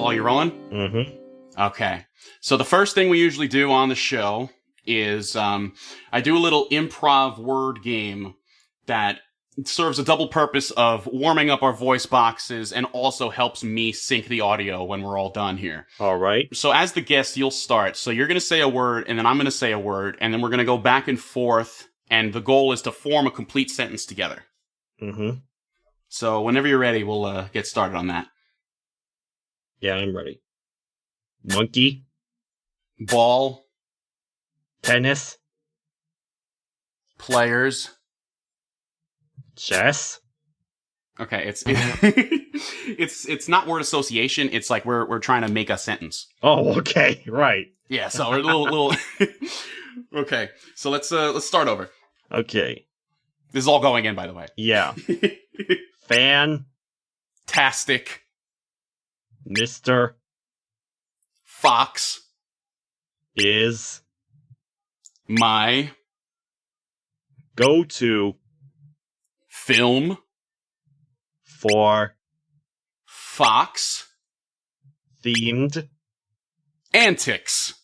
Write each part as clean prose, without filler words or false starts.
Oh, you're rolling? Mm-hmm. Okay. So the first thing we usually do on the show is I do a little improv word game that serves a double purpose of warming up our voice boxes and also helps me sync the audio when we're all done here. All right. So as the guest, you'll start. So you're going to say a word, and then I'm going to say a word, and then we're going to go back and forth, and the goal is to form a complete sentence together. Mm-hmm. So whenever you're ready, we'll get started on that. Yeah, I'm ready. Monkey. Ball. Tennis. Players. Chess. Okay, it's not word association. It's like we're trying to make a sentence. Oh, okay, right. Yeah, so we're a little. Okay, so let's start over. Okay. This is all going in, by the way. Yeah. Fantastic. Mr. Fox is my go-to film for Fox themed antics.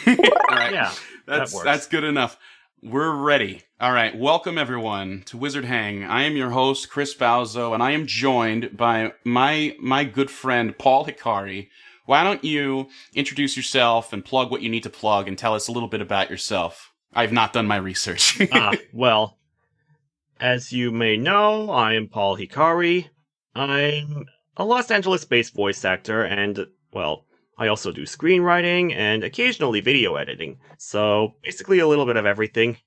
All right. Yeah, that's good enough. We're ready. All right. Welcome everyone to Wizard Hang. I am your host, Chris Bauzo, and I am joined by my good friend, Paul Hikari. Why don't you introduce yourself and plug what you need to plug and tell us a little bit about yourself? I've not done my research. Well, as you may know, I am Paul Hikari. I'm a Los Angeles-based voice actor, and, well, I also do screenwriting and occasionally video editing. So, basically a little bit of everything.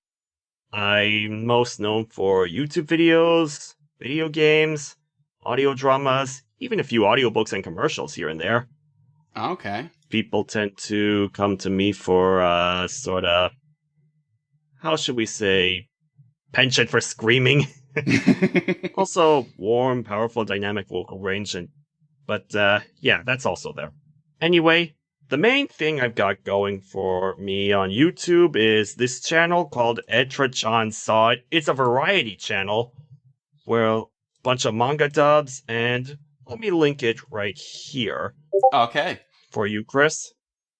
I'm most known for YouTube videos, video games, audio dramas, even a few audiobooks and commercials here and there. Okay. People tend to come to me for, sort of, how should we say, penchant for screaming. Also, warm, powerful, dynamic vocal range, but yeah, that's also there. Anyway, the main thing I've got going for me on YouTube is this channel called Etra-chan Saw It. It's a variety channel where a bunch of manga dubs, and let me link it right here. Okay. For you, Chris.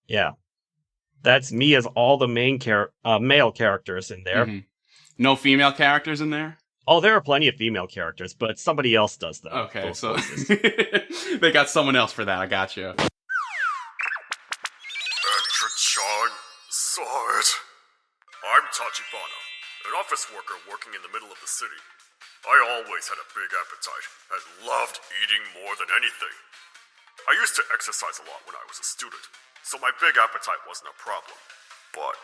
Yeah. That's me as all the main male characters in there. Mm-hmm. No female characters in there? Oh, there are plenty of female characters, but somebody else does them. Okay, so they got someone else for that. I got you. Etra-chan saw it. I'm Tachibana, an office worker working in the middle of the city. I always had a big appetite and loved eating more than anything. I used to exercise a lot when I was a student, so my big appetite wasn't a problem. But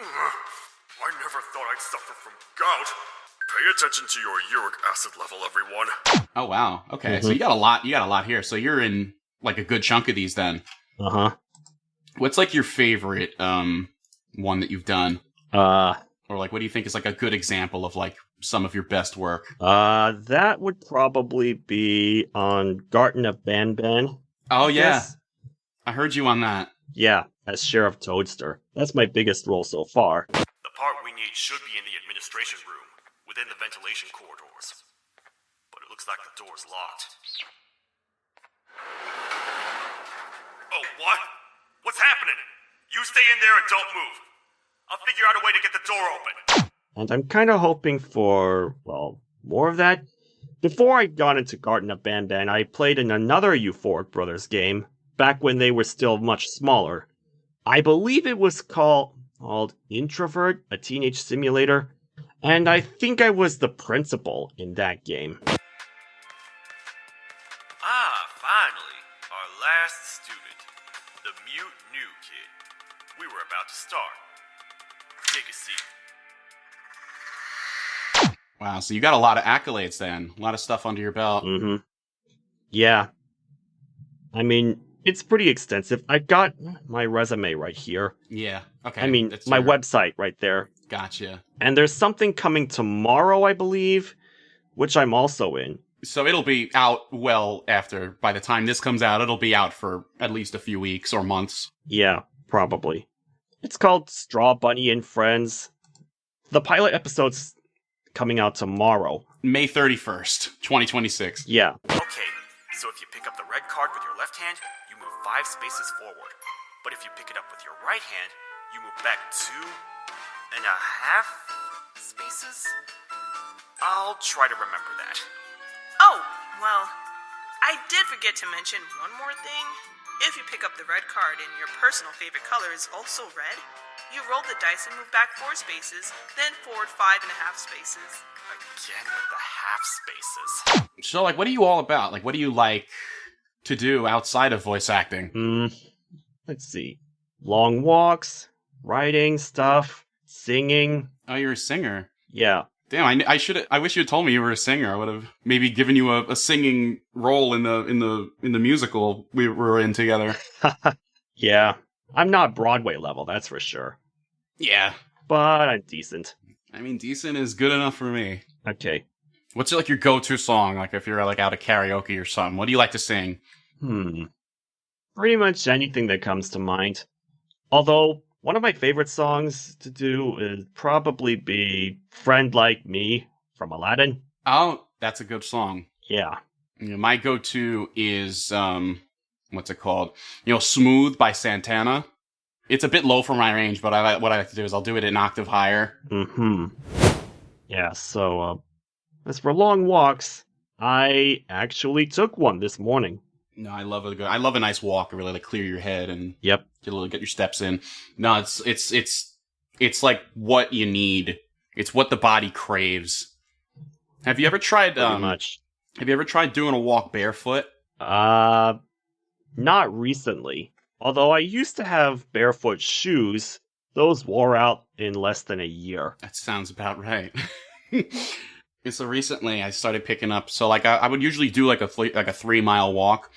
I never thought I'd suffer from gout. Pay attention to your uric acid level, everyone. Oh wow. Okay, so you got a lot. You got a lot here. So you're in like a good chunk of these then. Uh-huh. What's like your favorite one that you've done? Or like what do you think is like a good example of like some of your best work? That would probably be on Garten of Banban. Oh yeah. I heard you on that. Yeah, as Sheriff Toadster. That's my biggest role so far. The part we need should be in the administration room, within the ventilation corridors. But it looks like the door's locked. Oh, what? What's happening? You stay in there and don't move. I'll figure out a way to get the door open. And I'm kind of hoping for, well, more of that. Before I got into Garten of Banban, I played in another Euphoric Brothers game, back when they were still much smaller. I believe it was called Introvert, a teenage simulator, and I think I was the principal in that game. Ah, finally, our last student, the mute new kid. We were about to start. Take a seat. Wow, so you got a lot of accolades then. A lot of stuff under your belt. Mm-hmm. Yeah. I mean, it's pretty extensive. I've got my resume right here. Yeah, okay. I mean, my website right there. Gotcha. And there's something coming tomorrow, I believe, which I'm also in. So it'll be out well after, by the time this comes out, it'll be out for at least a few weeks or months. Yeah, probably. It's called Straw Bunny and Friends. The pilot episode's coming out tomorrow. May 31st, 2026. Yeah. Okay, so if you pick up the red card with your left hand, you move 5 spaces forward. But if you pick it up with your right hand, you move back 2.5 spaces? I'll try to remember that. Oh, well, I did forget to mention one more thing. If you pick up the red card and your personal favorite color is also red, you roll the dice and move back 4 spaces, then forward 5.5 spaces. Again with the half spaces. So, like, what are you all about? Like, what do you like to do outside of voice acting? Let's see. Long walks, writing stuff, singing. Oh, you're a singer. Yeah. Damn, I wish you had told me you were a singer. I would have maybe given you a singing role in the musical we were in together. Yeah. I'm not Broadway level, that's for sure. Yeah. But I'm decent. I mean, decent is good enough for me. Okay. What's like your go-to song? Like if you're like out of karaoke or something, what do you like to sing? Pretty much anything that comes to mind. Although, one of my favorite songs to do is probably be Friend Like Me from Aladdin. Oh, that's a good song. Yeah. You know, my go-to is, what's it called? You know, Smooth by Santana. It's a bit low for my range, but what I like to do is I'll do it an octave higher. Yeah, so, as for long walks, I actually took one this morning. No, I love a nice walk. Really like clear your head and Yep. get your steps in. No, it's like what you need. It's what the body craves. Have you ever tried Pretty much. Have you ever tried doing a walk barefoot? Not recently. Although I used to have barefoot shoes, those wore out in less than a year. That sounds about right. And so recently I started picking up. So like I would usually do like a 3-mile walk.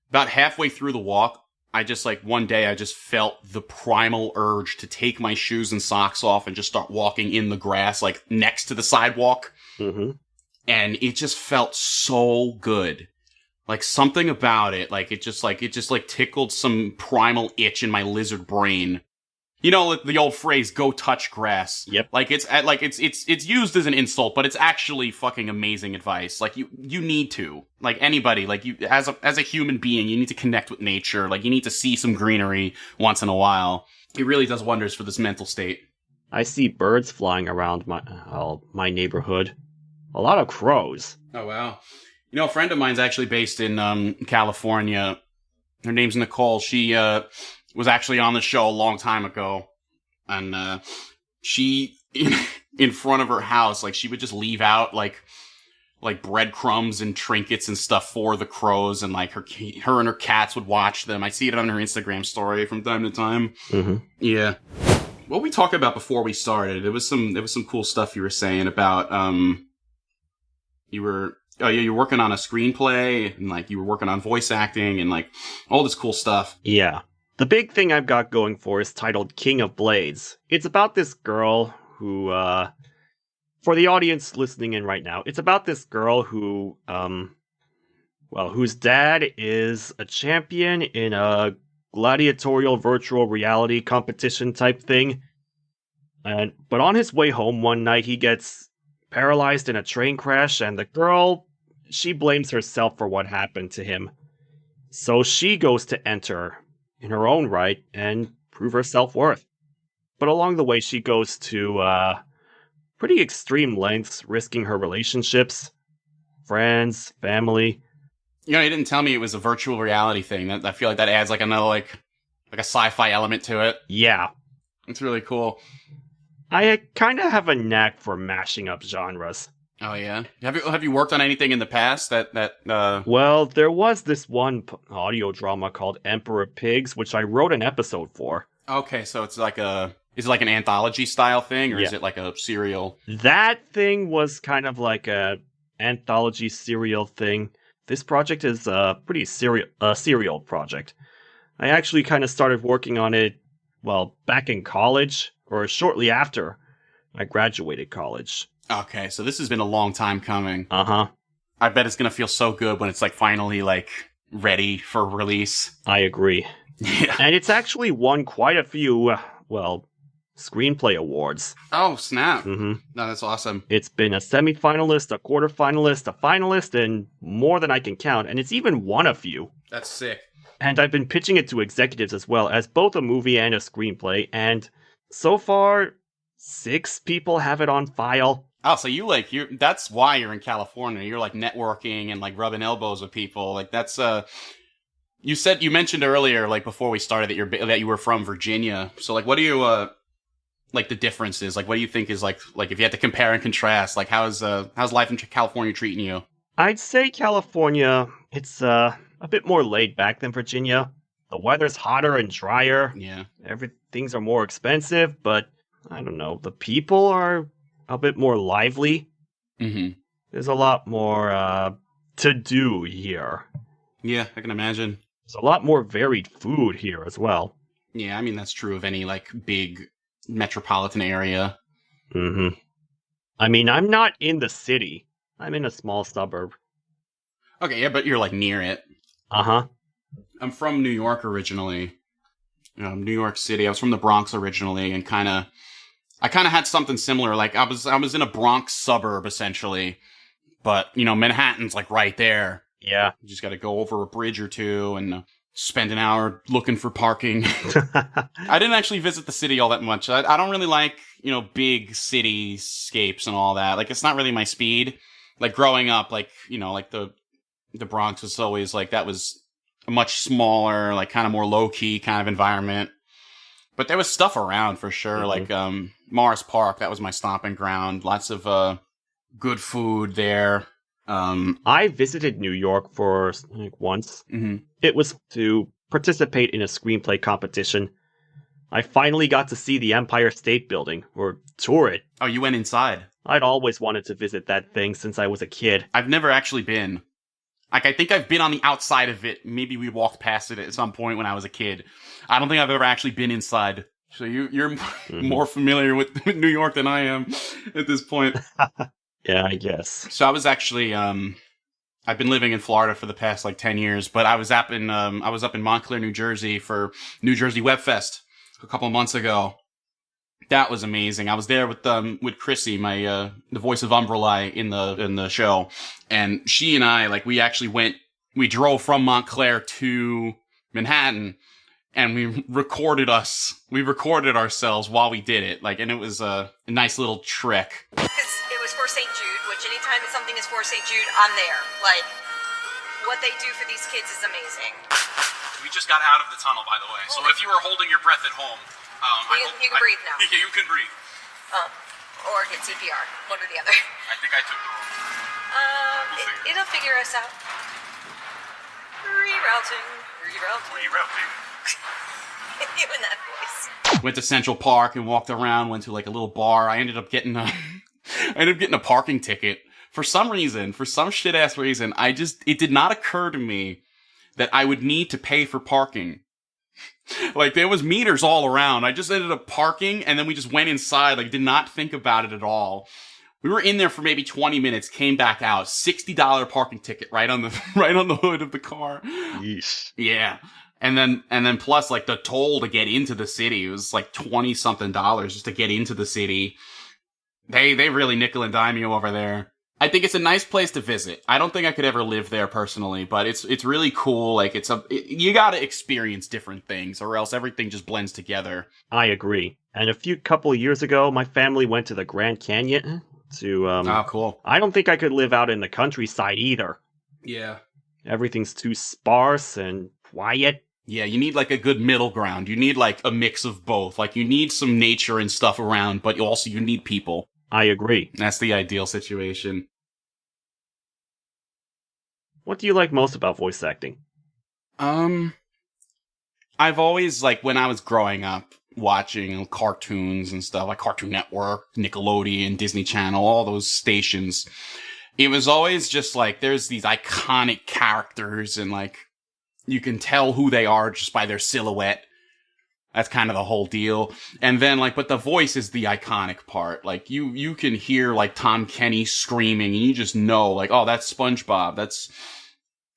About halfway through the walk, I just like one day I just felt the primal urge to take my shoes and socks off and just start walking in the grass, like next to the sidewalk. Mm-hmm. And it just felt so good. Like something about it, like it just tickled some primal itch in my lizard brain. You know the old phrase "go touch grass." Yep. Like it's used as an insult, but it's actually fucking amazing advice. Like you need to, like anybody, like you as a human being, you need to connect with nature. Like you need to see some greenery once in a while. It really does wonders for this mental state. I see birds flying around my neighborhood. A lot of crows. Oh wow. You know, a friend of mine's actually based in California. Her name's Nicole. She was actually on the show a long time ago. And she, in front of her house, like, she would just leave out, like breadcrumbs and trinkets and stuff for the crows. And, like, her and her cats would watch them. I see it on her Instagram story from time to time. Mm-hmm. Yeah. What we talked about before we started, there was some cool stuff you were saying about, you were working on a screenplay, and, like, you were working on voice acting, and, like, all this cool stuff. Yeah. The big thing I've got going for is titled King of Blades. It's about this girl who, for the audience listening in right now, it's about this girl who, whose dad is a champion in a gladiatorial virtual reality competition type thing. But on his way home one night, he gets paralyzed in a train crash, and the girl, she blames herself for what happened to him. So she goes to enter in her own right and prove her self-worth. But along the way, she goes to pretty extreme lengths, risking her relationships, friends, family. You know, you didn't tell me it was a virtual reality thing. I feel like that adds like another like a sci-fi element to it. Yeah. It's really cool. I kind of have a knack for mashing up genres. Oh yeah. Have you worked on anything in the past that Well, there was this one audio drama called Emperor Pigs, which I wrote an episode for. Okay, so it's like is it like an anthology style thing, or Yeah. is it like a serial? That thing was kind of like a anthology serial thing. This project is a pretty serial project. I actually kind of started working on it, well, back in college, or shortly after I graduated college. Okay, so this has been a long time coming. Uh-huh. I bet it's gonna feel so good when it's like finally like ready for release. I agree. Yeah. And it's actually won quite a few, Screenplay Awards. Oh, snap. Mm-hmm. No, that's awesome. It's been a semifinalist, a quarterfinalist, a finalist, and more than I can count, and it's even won a few. That's sick. And I've been pitching it to executives as well as both a movie and a screenplay, and so far, 6 people have it on file. Oh, so that's why you're in California. You're like networking and like rubbing elbows with people. Like that's, you mentioned earlier, like before we started that you were from Virginia. So like, what do you, like the differences? Like, what do you think is like if you had to compare and contrast, like how's life in California treating you? I'd say California, it's a bit more laid back than Virginia. The weather's hotter and drier. Yeah. Things are more expensive, but I don't know. The people are a bit more lively. Mm-hmm. There's a lot more to do here. Yeah, I can imagine. There's a lot more varied food here as well. Yeah, I mean, that's true of any like big metropolitan area. Mm-hmm. I mean, I'm not in the city. I'm in a small suburb. Okay, yeah, but you're like near it. Uh-huh. I'm from New York originally. New York City. I was from the Bronx originally, and I kind of had something similar. Like I was in a Bronx suburb essentially, but Manhattan's like right there. Yeah. You just got to go over a bridge or two and spend an hour looking for parking. I didn't actually visit the city all that much. I don't really like big cityscapes and all that. Like it's not really my speed. Like growing up, like like the Bronx was always like that was a much smaller, like kind of more low key kind of environment. But there was stuff around for sure, Mm-hmm. like Morris Park. That was my stomping ground. Lots of good food there. I visited New York for like once. Mm-hmm. It was to participate in a screenplay competition. I finally got to see the Empire State Building, or tour it. Oh, you went inside? I'd always wanted to visit that thing since I was a kid. I've never actually been. Like, I think I've been on the outside of it. Maybe we walked past it at some point when I was a kid. I don't think I've ever actually been inside. So you're Mm-hmm. more familiar with New York than I am at this point. Yeah, I guess. So I was actually, I've been living in Florida for the past like 10 years, but I was up in Montclair, New Jersey for New Jersey Web Fest a couple of months ago. That was amazing. I was there with Chrissy, my the voice of Umbrella in the show, and she and I we drove from Montclair to Manhattan, and we recorded ourselves while we did it. Like, and it was a nice little trick. Because it was for St. Jude, which anytime that something is for St. Jude, I'm there. Like, what they do for these kids is amazing. We just got out of the tunnel, by the way. So if you were holding your breath at home, You can breathe now. Yeah, you can breathe. Or get CPR, one or the other. I think I took the wrong. It'll figure us out. Rerouting. You in that voice. Went to Central Park and walked around. Went to like a little bar. I ended up getting a parking ticket for some reason. For some shit ass reason, it did not occur to me that I would need to pay for parking. Like, there was meters all around. I just ended up parking, and then we just went inside. Like, did not think about it at all. We were in there for maybe 20 minutes, came back out. $60 parking ticket right on the hood of the car. Yeesh. Yeah. And then plus, like, the toll to get into the city, it was like $20-something just to get into the city. They really nickel and dime you over there. I think it's a nice place to visit. I don't think I could ever live there personally, but it's really cool. Like, you gotta experience different things, or else everything just blends together. I agree. And a couple of years ago, my family went to the Grand Canyon to, Oh, cool. I don't think I could live out in the countryside either. Yeah. Everything's too sparse and quiet. Yeah, you need like a good middle ground. You need like a mix of both. Like, you need some nature and stuff around, but you need people. I agree. That's the ideal situation. What do you like most about voice acting? I've always, like, when I was growing up, watching cartoons and stuff, like Cartoon Network, Nickelodeon, Disney Channel, all those stations, it was always just, like, there's these iconic characters, and, like, you can tell who they are just by their silhouette. That's kind of the whole deal. And then, like, but the voice is the iconic part. Like, you can hear, like, Tom Kenny screaming, and you just know, like, oh, that's SpongeBob. That's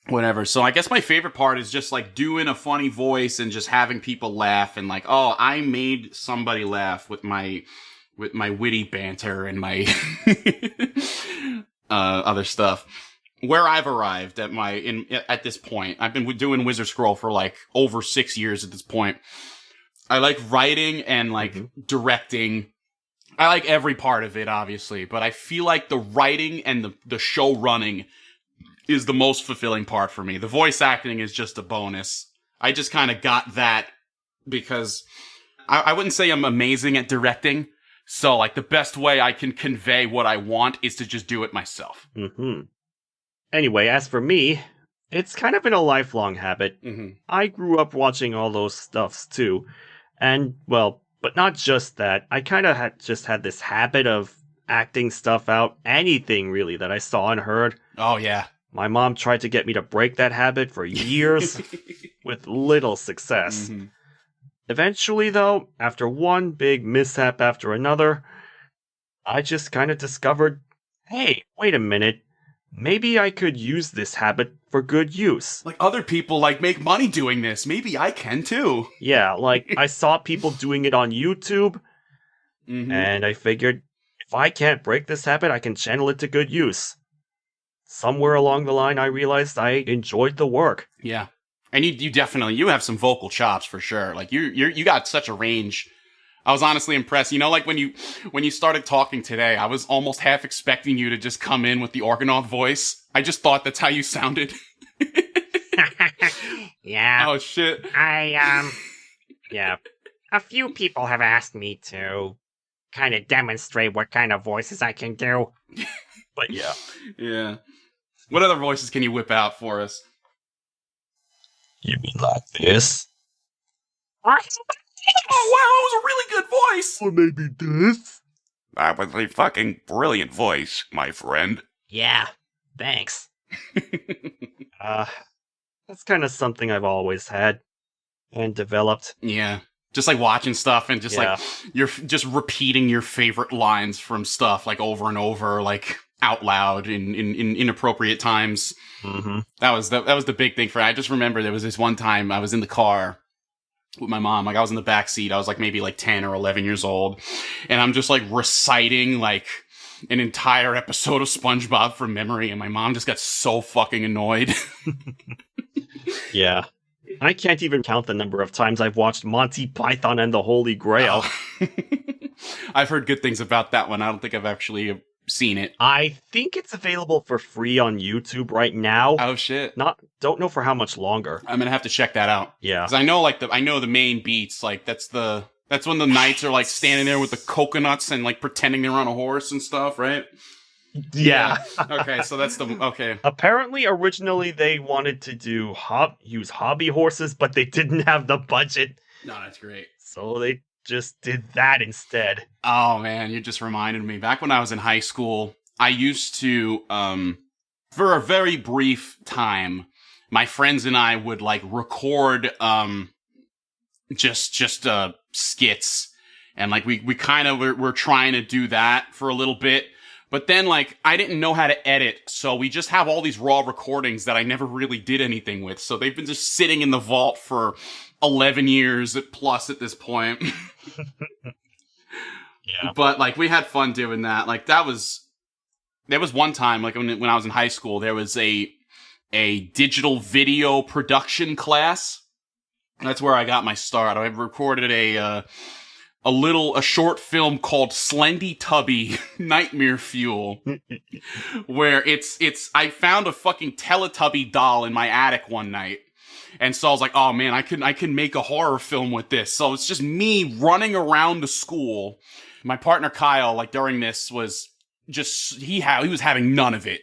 whatever. So I guess my favorite part is just like doing a funny voice and just having people laugh and like, oh, I made somebody laugh with my witty banter and my other stuff. Where I've arrived at this point, I've been doing Wizard Scroll for like over 6 years at this point. I like writing and like directing. I like every part of it, obviously, but I feel like the writing and the show running is the most fulfilling part for me. The voice acting is just a bonus. I just kind of got that because I wouldn't say I'm amazing at directing. So like the best way I can convey what I want is to just do it myself. Mm-hmm. Anyway, as for me, it's kind of been a lifelong habit. Mm-hmm. I grew up watching all those stuffs too. And, well, but not just that. I kind of just had this habit of acting stuff out, anything really that I saw and heard. Oh, yeah. My mom tried to get me to break that habit for years with little success. Mm-hmm. Eventually, though, after one big mishap after another, I just kind of discovered, hey, wait a minute. Maybe I could use this habit for good use. Like other people like make money doing this. Maybe I can too. Yeah, like I saw people doing it on YouTube, and I figured if I can't break this habit, I can channel it to good use. Somewhere along the line, I realized I enjoyed the work. Yeah. And you definitely, you have some vocal chops for sure. Like you got such a range. I was honestly impressed. You know, like when you started talking today, I was almost half expecting you to just come in with the Argonaut voice. I just thought that's how you sounded. Yeah. Oh shit. Yeah. A few people have asked me to kind of demonstrate what kind of voices I can do. But yeah. Yeah. What other voices can you whip out for us? You mean like this? Oh wow, that was a really good voice. Or maybe this? That was a fucking brilliant voice, my friend. Yeah. Thanks. That's kind of something I've always had and developed. Yeah. Just like watching stuff and just like you're just repeating your favorite lines from stuff like over and over, like out loud in inappropriate times. Mm-hmm. That was the big thing for. I just remember there was this one time I was in the car with my mom. Like I was in the back seat. I was like maybe like 10 or 11 years old, and I'm just like reciting like an entire episode of SpongeBob from memory, and my mom just got so fucking annoyed. Yeah. I can't even count the number of times I've watched Monty Python and the Holy Grail. Oh. I've heard good things about that one. I don't think I've actually seen it. I think it's available for free on YouTube right now. Oh shit. Don't know for how much longer. I'm gonna have to check that out. Yeah. Because I know the main beats, like that's when the knights are like standing there with the coconuts and like pretending they're on a horse and stuff, right? Yeah. Okay, so that's okay. Apparently, originally they wanted to use hobby horses, but they didn't have the budget. No, that's great. So they just did that instead. Oh man, you just reminded me. Back when I was in high school, I used to, for a very brief time, my friends and I would like record, just skits, and like we kind of were trying to do that for a little bit. But then, like, I didn't know how to edit, so we just have all these raw recordings that I never really did anything with. So they've been just sitting in the vault for 11 years plus at this point. Yeah. But, like, we had fun doing that. Like, there was one time, like, when I was in high school, there was a digital video production class. That's where I got my start. I recorded a short film called Slendy Tubby Nightmare Fuel, where I found a fucking Teletubby doll in my attic one night. And so I was like, oh man, I can make a horror film with this. So it's just me running around the school. My partner Kyle, like during this was just, he was having none of it.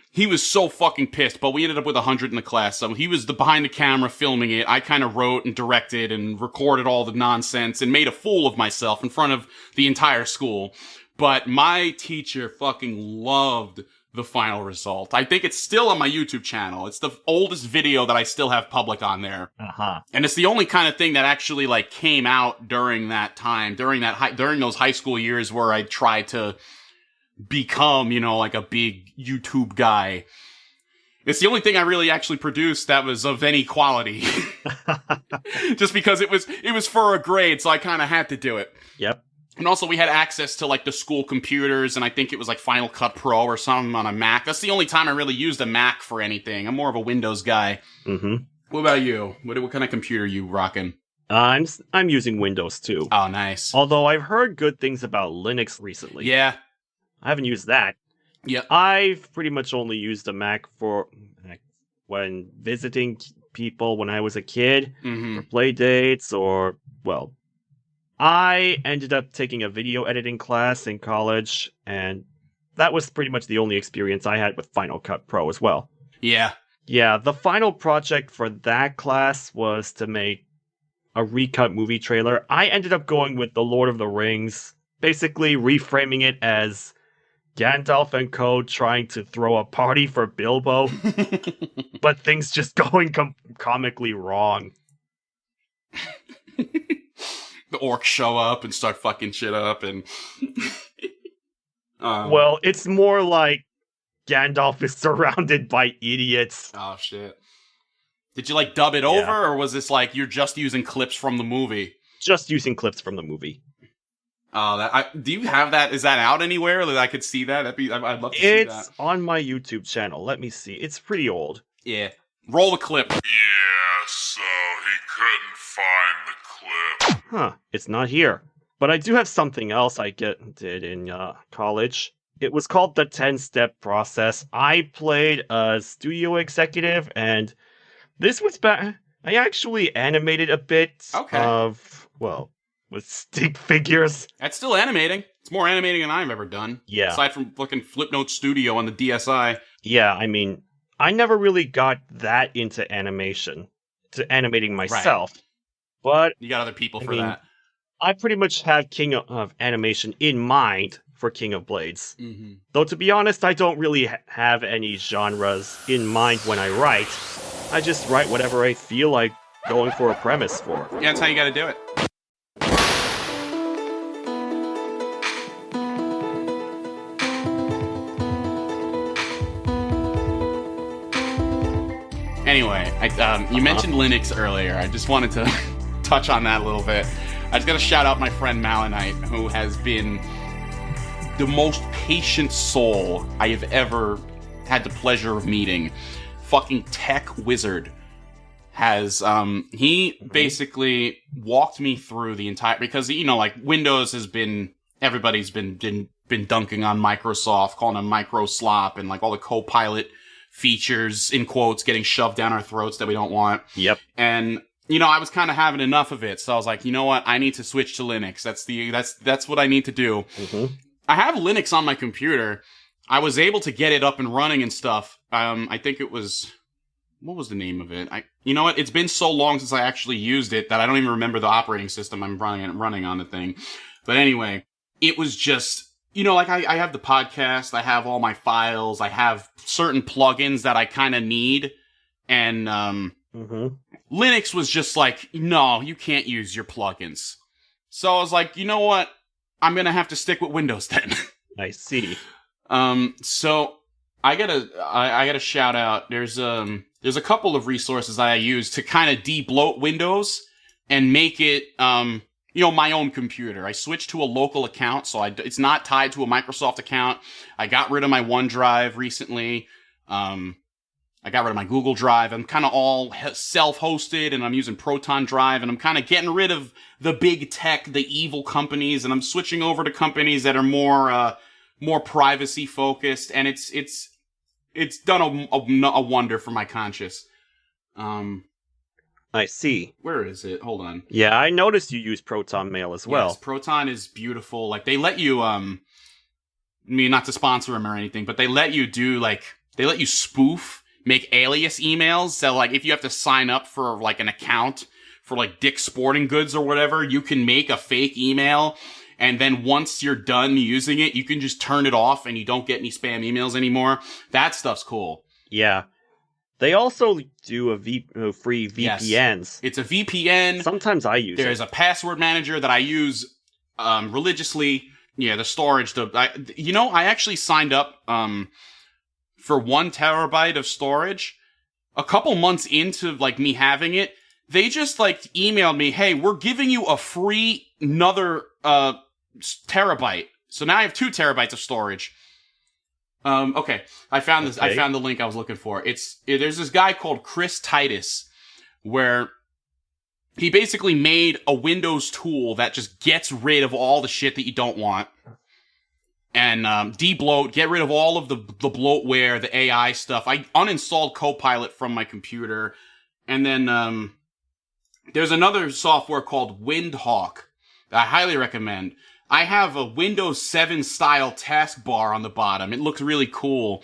He was so fucking pissed, but we ended up with 100 in the class. So he was behind the camera filming it. I kind of wrote and directed and recorded all the nonsense and made a fool of myself in front of the entire school. But my teacher fucking loved the final result. I think it's still on my YouTube channel. It's the oldest video that I still have public on there. Uh-huh. And it's the only kind of thing that actually like came out during that time, during those high school years where I tried to become, like a big YouTube guy. It's the only thing I really actually produced that was of any quality. Just because it was for a grade, so I kind of had to do it. Yep. And also we had access to like the school computers, and I think it was like Final Cut Pro or something on a Mac. That's the only time I really used a Mac for anything. I'm more of a Windows guy. Mm-hmm. What about you? What kind of computer are you rocking? I'm using Windows too. Oh, nice. Although I've heard good things about Linux recently. Yeah. I haven't used that. Yeah. I've pretty much only used a Mac for when visiting people when I was a kid, Mm-hmm. for play dates, or, well, I ended up taking a video editing class in college, and that was pretty much the only experience I had with Final Cut Pro as well. Yeah. Yeah, the final project for that class was to make a recut movie trailer. I ended up going with The Lord of the Rings, basically reframing it as Gandalf and co. trying to throw a party for Bilbo, but things just going comically wrong. The orcs show up and start fucking shit up, and Well, it's more like Gandalf is surrounded by idiots. oh shit. Did you like dub it over, or was this like you're just using clips from the movie? Just using clips from the movie. Oh, do you have that? Is that out anywhere that I could see that? I'd love to see that. It's on my YouTube channel. Let me see. It's pretty old. Yeah. Roll the clip. Yeah, so he couldn't find the clip. Huh, it's not here. But I do have something else I did in college. It was called the 10-step process. I played a studio executive, and this was I actually animated a bit of, well, with stick figures. That's still animating. It's more animating than I've ever done. Yeah. Aside from fucking Flipnote Studio on the DSi. Yeah, I mean, I never really got that into animating myself. Right. But You got other people for mean, that. I pretty much have King of Animation in mind for King of Blades. Mm-hmm. Though, to be honest, I don't really have any genres in mind when I write. I just write whatever I feel like going for a premise for. Yeah, that's how you gotta do it. Anyway, you mentioned Linux earlier. I just wanted to touch on that a little bit. I just gotta shout out my friend Malinite, who has been the most patient soul I have ever had the pleasure of meeting. Fucking tech wizard has he basically walked me through the entire, because like Windows has been, everybody's been dunking on Microsoft, calling them micro slop, and like all the Copilot features in quotes getting shoved down our throats that we don't want. Yep. And I was kind of having enough of it, so I was like, you know what, I need to switch to Linux. That's what I need to do. Mm-hmm. I have Linux on my computer. I was able to get it up and running and stuff. I think it was, what was the name of it? You know what? It's been so long since I actually used it that I don't even remember the operating system I'm running on the thing. But anyway, it was just, like I have the podcast, I have all my files, I have certain plugins that I kind of need, and Linux was just like, no, you can't use your plugins. So I was like, you know what? I'm gonna have to stick with Windows then. I see. So I gotta shout out. There's a couple of resources I use to kind of de-bloat Windows and make it my own computer. I switched to a local account, so it's not tied to a Microsoft account. I got rid of my OneDrive recently. I got rid of my Google Drive. I'm kind of all self-hosted, and I'm using Proton Drive, and I'm kind of getting rid of the big tech, the evil companies, and I'm switching over to companies that are more privacy focused, and it's done a wonder for my conscience. I see. Where is it? Hold on. Yeah, I noticed you use Proton Mail as well. Yes, Proton is beautiful. Like, they let you, not to sponsor them or anything, but they let you spoof, make alias emails. So, like, if you have to sign up for, like, an account for, like, Dick's Sporting Goods or whatever, you can make a fake email, and then once you're done using it, you can just turn it off and you don't get any spam emails anymore. That stuff's cool. Yeah. They also do free VPNs. Yes. It's a VPN. Sometimes I use it. There's a password manager that I use religiously. Yeah, the storage. I actually signed up for 1 terabyte of storage. A couple months into like me having it, they just like emailed me, "Hey, we're giving you a free another terabyte." So now I have 2 terabytes of storage. Okay, I found this. Okay. I found the link I was looking for. There's this guy called Chris Titus, where he basically made a Windows tool that just gets rid of all the shit that you don't want. And debloat, get rid of all of the bloatware, the AI stuff. I uninstalled Copilot from my computer. And then there's another software called Windhawk that I highly recommend. I have a Windows 7 style taskbar on the bottom. It looks really cool.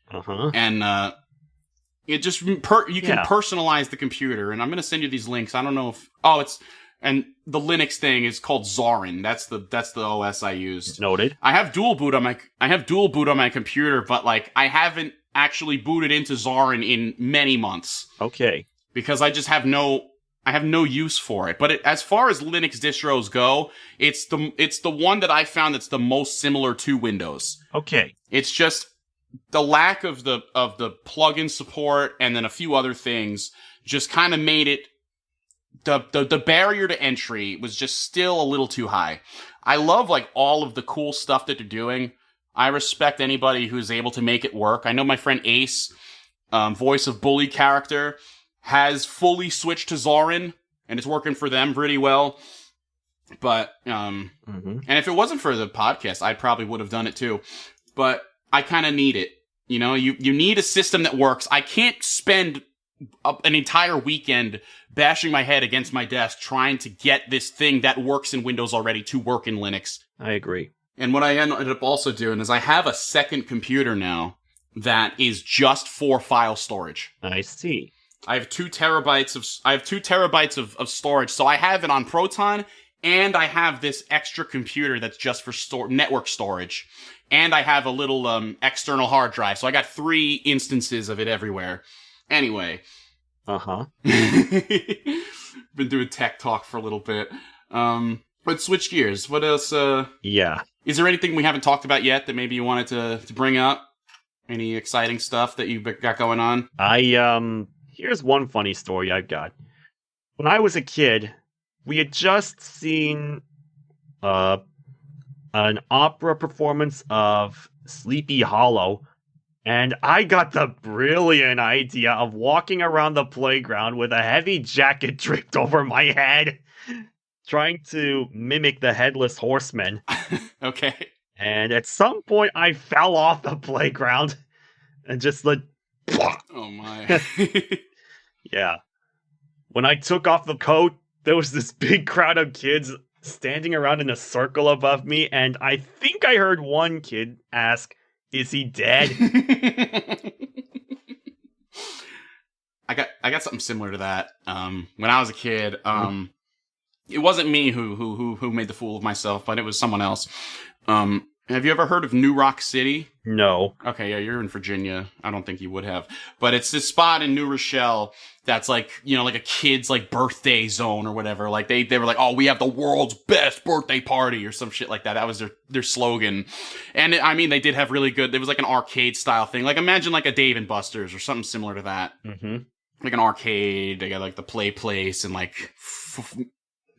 Uh-huh. And it just you can personalize the computer. And I'm going to send you these links. I don't know if and the Linux thing is called Zorin. That's the OS I used. Noted. I have dual boot on my computer, but like I haven't actually booted into Zorin in many months. Okay. Because I just have no use for it. But as far as Linux distros go, it's the one that I found that's the most similar to Windows. Okay. It's just the lack of the plugin support and then a few other things just kind of made it the barrier to entry was just still a little too high. I love like all of the cool stuff that they're doing. I respect anybody who's able to make it work. I know my friend Ace, voice of Bully character, has fully switched to Zorin, and it's working for them pretty well. But, and if it wasn't for the podcast, I probably would have done it too. But I kind of need it. You know, you need a system that works. I can't spend an entire weekend bashing my head against my desk trying to get this thing that works in Windows already to work in Linux. I agree. And what I ended up also doing is I have a second computer now that is just for file storage. I see. I have 2 terabytes of storage. So I have it on Proton, and I have this extra computer that's just for network storage. And I have a little external hard drive. So I got 3 instances of it everywhere. Anyway. Uh-huh. Been doing tech talk for a little bit. But switch gears. What else? Yeah. Is there anything we haven't talked about yet that maybe you wanted to bring up? Any exciting stuff that you've got going on? Here's one funny story I've got. When I was a kid, we had just seen an opera performance of Sleepy Hollow, and I got the brilliant idea of walking around the playground with a heavy jacket draped over my head, trying to mimic the Headless Horseman. Okay. And at some point, I fell off the playground and just like... Oh my. Yeah. When I took off the coat, there was this big crowd of kids standing around in a circle above me, and I think I heard one kid ask, "Is he dead?" I got something similar to that. When I was a kid, it wasn't me who made the fool of myself, but it was someone else. Have you ever heard of New Rock City? No. Okay, yeah, you're in Virginia. I don't think you would have. But it's this spot in New Rochelle that's like, you know, like a kid's like birthday zone or whatever. Like they were like, "Oh, we have the world's best birthday party," or some shit like that. That was their slogan. And I mean, they did have really good, it was like an arcade style thing. Like imagine like a Dave and Buster's or something similar to that. Mm-hmm. Like an arcade. They got like the play place and like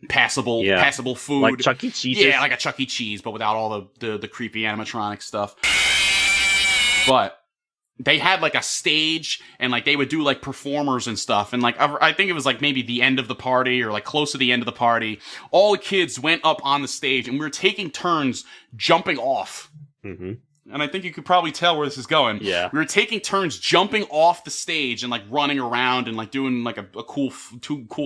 passable food. Like Chuck E. Cheese. Yeah, like a Chuck E. Cheese, but without all the creepy animatronic stuff. But they had like a stage, and like they would do like performers and stuff, and like I think it was like maybe the end of the party or like close to the end of the party. All the kids went up on the stage, and we were taking turns jumping off. Mm-hmm. And I think you could probably tell where this is going. Yeah. We were taking turns jumping off the stage and like running around and like doing like a cool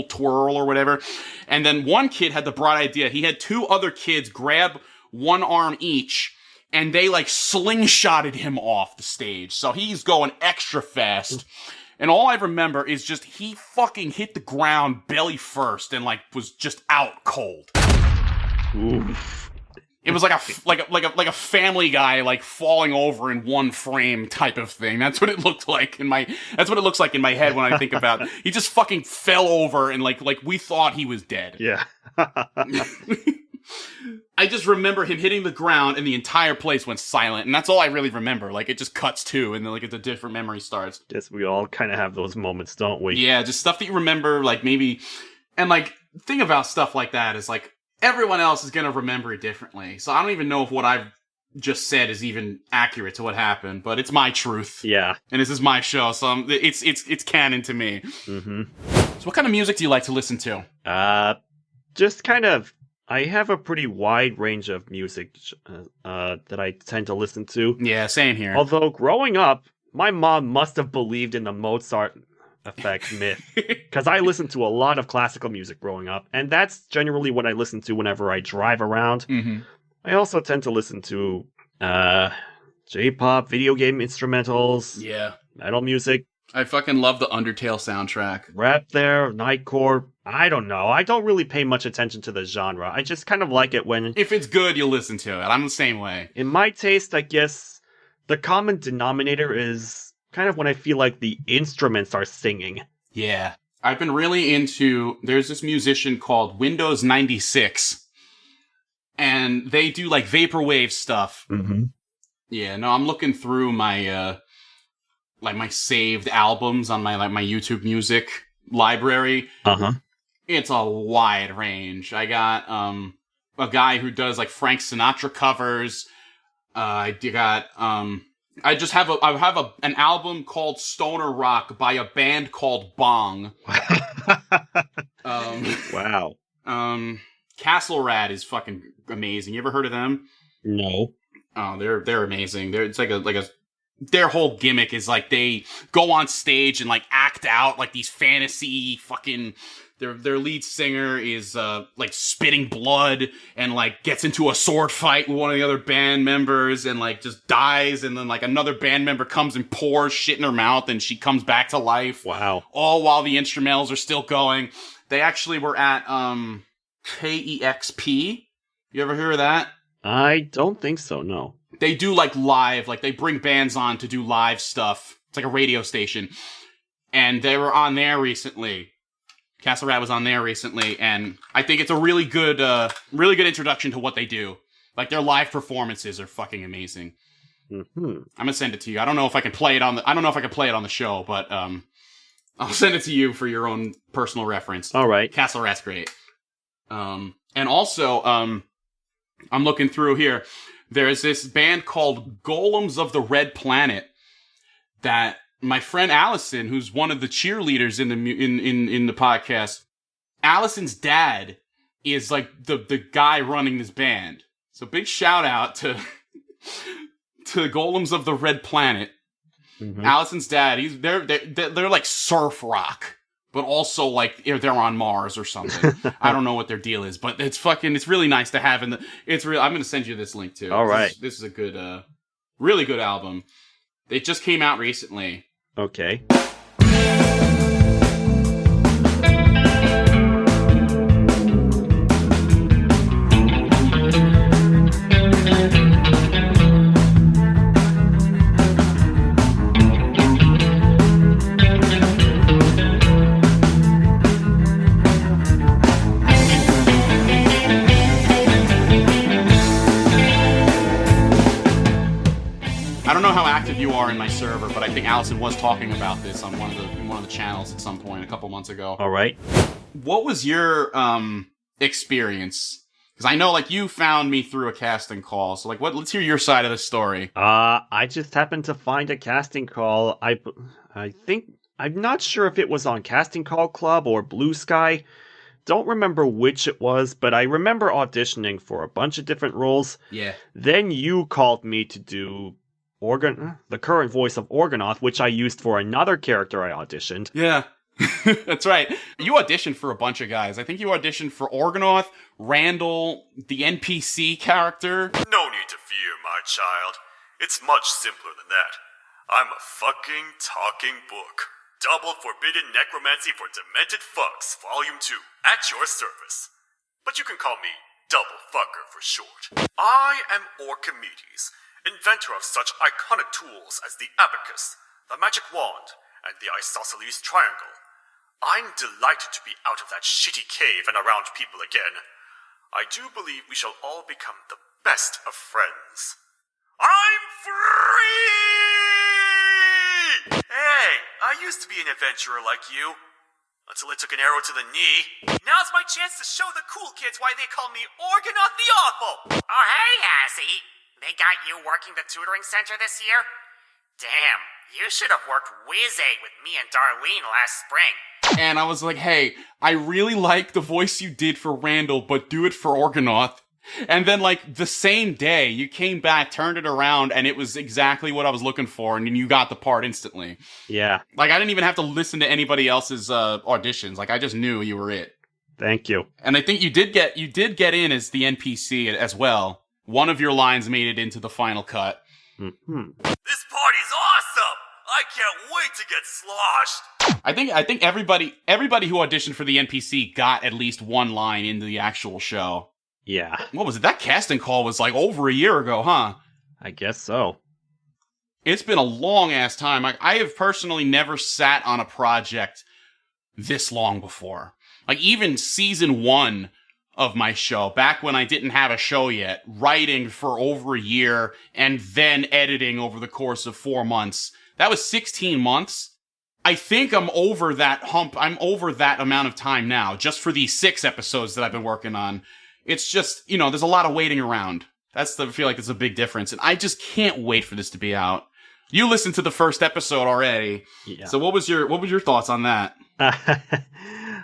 twirl or whatever. And then one kid had the bright idea. He had 2 other kids grab one arm each, and they like slingshotted him off the stage. So he's going extra fast. And all I remember is just he fucking hit the ground belly first and like was just out cold. Oof. It was like a Family Guy like falling over in one frame type of thing. That's what it looked like that's what it looks like in my head when I think about it. He just fucking fell over and like we thought he was dead. Yeah. I just remember him hitting the ground and the entire place went silent, and that's all I really remember. Like, it just cuts to, and then, like, it's a different memory starts. Guess we all kind of have those moments, don't we? Yeah, just stuff that you remember, like, maybe... And, like, the thing about stuff like that is, like, everyone else is gonna remember it differently. So I don't even know if what I've just said is even accurate to what happened, but it's my truth. Yeah. And this is my show, so it's canon to me. Mm-hmm. So what kind of music do you like to listen to? Just kind of... I have a pretty wide range of music that I tend to listen to. Yeah, same here. Although, growing up, my mom must have believed in the Mozart effect myth. Because I listened to a lot of classical music growing up, and that's generally what I listen to whenever I drive around. Mm-hmm. I also tend to listen to J-pop, video game instrumentals, Yeah. metal music, I fucking love the Undertale soundtrack. rap there, nightcore. I don't know. I don't really pay much attention to the genre. I just kind of like it when, If it's good, you'll listen to it. I'm the same way. in my taste, I guess, the common denominator is kind of when I feel like the instruments are singing. Yeah. I've been really into... There's this musician called Windows 96. And they do, like, vaporwave stuff. Mm-hmm. Yeah, no, I'm looking through my, like, my saved albums on my, like, my YouTube music library. Uh-huh. It's a wide range. I got, a guy who does, like, Frank Sinatra covers. I got, I just have an album called Stoner Rock by a band called Bong. Wow. Castle Rat is fucking amazing. You ever heard of them? No. Oh, they're amazing. It's like a their whole gimmick is like they go on stage and like act out like these fantasy fucking. Their lead singer is like spitting blood and like gets into a sword fight with one of the other band members and like just dies, and then like another band member comes and pours shit in her mouth and she comes back to life. Wow. All while the instrumentals are still going. They actually were at KEXP. You ever hear of that? I don't think so, no. They do like live, like they bring bands on to do live stuff. It's like a radio station. And they were on there recently. Castle Rat was on there recently, and I think it's a really good introduction to what they do. Like their live performances are fucking amazing. Mm-hmm. I'm gonna send it to you. I don't know if I can play it on the show, but I'll send it to you for your own personal reference. All right. Castle Rat's great. And also, I'm looking through here. There's this band called Golems of the Red Planet that my friend Allison, who's one of the cheerleaders in the podcast, Allison's dad is like the guy running this band. So big shout out to Golems of the Red Planet. Mm-hmm. Allison's dad, they're like surf rock, but also like they're on Mars or something. I don't know what their deal is, but it's really nice to have. I'm gonna send you this link too. All right. This is a good, really good album. It just came out recently. Okay. I don't know how active you are in my server, but I think Allison was talking about this on one of the channels at some point a couple months ago. All right. What was your experience? Because I know like you found me through a casting call, so like let's hear your side of the story. I just happened to find a casting call. I think I'm not sure if it was on Casting Call Club or Blue Sky. Don't remember which it was, but I remember auditioning for a bunch of different roles. Yeah. Then you called me to do the current voice of Organoth, which I used for another character I auditioned. Yeah. That's right. You auditioned for a bunch of guys. I think you auditioned for Organoth, Randall, the NPC character. No need to fear, my child. It's much simpler than that. I'm a fucking talking book. Double Forbidden Necromancy for Demented Fucks, Volume 2, at your service. But you can call me Double Fucker for short. I am Orchimedes, inventor of such iconic tools as the abacus, the magic wand, and the isosceles triangle. I'm delighted to be out of that shitty cave and around people again. I do believe we shall all become the best of friends. I'm free! Hey, I used to be an adventurer like you. Until it took an arrow to the knee. Now's my chance to show the cool kids why they call me Organoth the Awful! Oh, hey, Hazzy. They got you working the tutoring center this year? Damn, you should have worked whiz-a with me and Darlene last spring. And I was like, hey, I really like the voice you did for Randall, but do it for Organoth. And then, like, the same day, you came back, turned it around, and it was exactly what I was looking for, and you got the part instantly. Yeah. Like, I didn't even have to listen to anybody else's auditions. Like, I just knew you were it. Thank you. And I think you did get in as the NPC as well. One of your lines made it into the final cut. Mm-hmm. This party's awesome! I can't wait to get sloshed! I think everybody who auditioned for the NPC got at least one line into the actual show. Yeah. What was it? That casting call was like over a year ago, huh? I guess so. It's been a long-ass time. I have personally never sat on a project this long before. Like, even season 1 of my show, back when I didn't have a show yet, writing for over a year, and then editing over the course of 4 months. That was 16 months. I think I'm over that hump. I'm over that amount of time now, just for these 6 episodes that I've been working on. It's just, there's a lot of waiting around. I feel like it's a big difference. And I just can't wait for this to be out. You listened to the first episode already. Yeah. So what was your thoughts on that?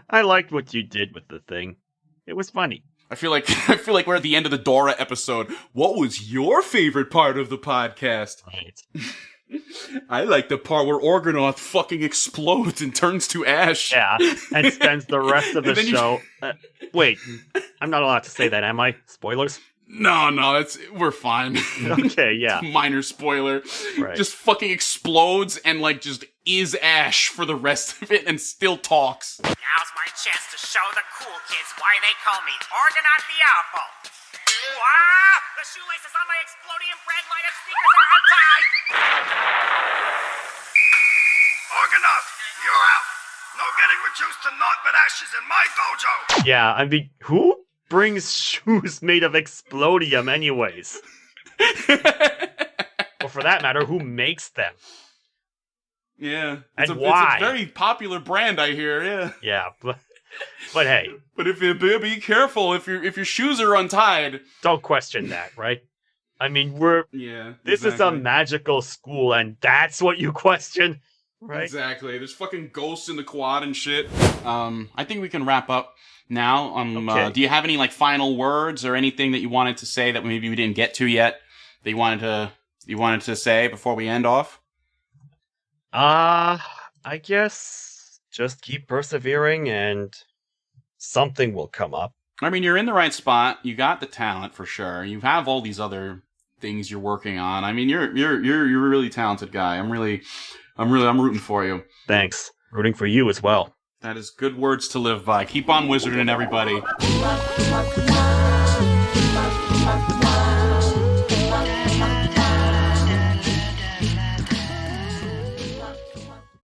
I liked what you did with the thing. It was funny. I feel like we're at the end of the Dora episode. What was your favorite part of the podcast? Right. I like the part where Organoth fucking explodes and turns to ash. Yeah, and spends the rest of the then show... wait, I'm not allowed to say that, am I? Spoilers? No, we're fine. Okay, yeah. Minor spoiler. Right. Just fucking explodes and just is ash for the rest of it and still talks. Now's my chance to show the cool kids why they call me Organoth the Awful. Wow! The shoelaces on my explodium brand light-up sneakers are untied! Organoth, you're out! No getting reduced to naught but ashes in my dojo! Yeah, I mean, who brings shoes made of explodium anyways? Or for that matter, who makes them? Yeah. And It's why? a very popular brand, I hear, yeah. Yeah, but hey. But if you be careful, if your shoes are untied. Don't question that, right? I mean, this is a magical school, and that's what you question, right? Exactly. There's fucking ghosts in the quad and shit. I think we can wrap up now. Okay. Do you have any final words or anything that you wanted to say that maybe we didn't get to yet that you wanted to say before we end off? I guess just keep persevering and something will come up. I mean, you're in the right spot. You got the talent for sure. You have all these other things you're working on. I mean, you're a really talented guy. I'm rooting for you. Thanks. Rooting for you as well. That is good words to live by. Keep on wizarding, everybody.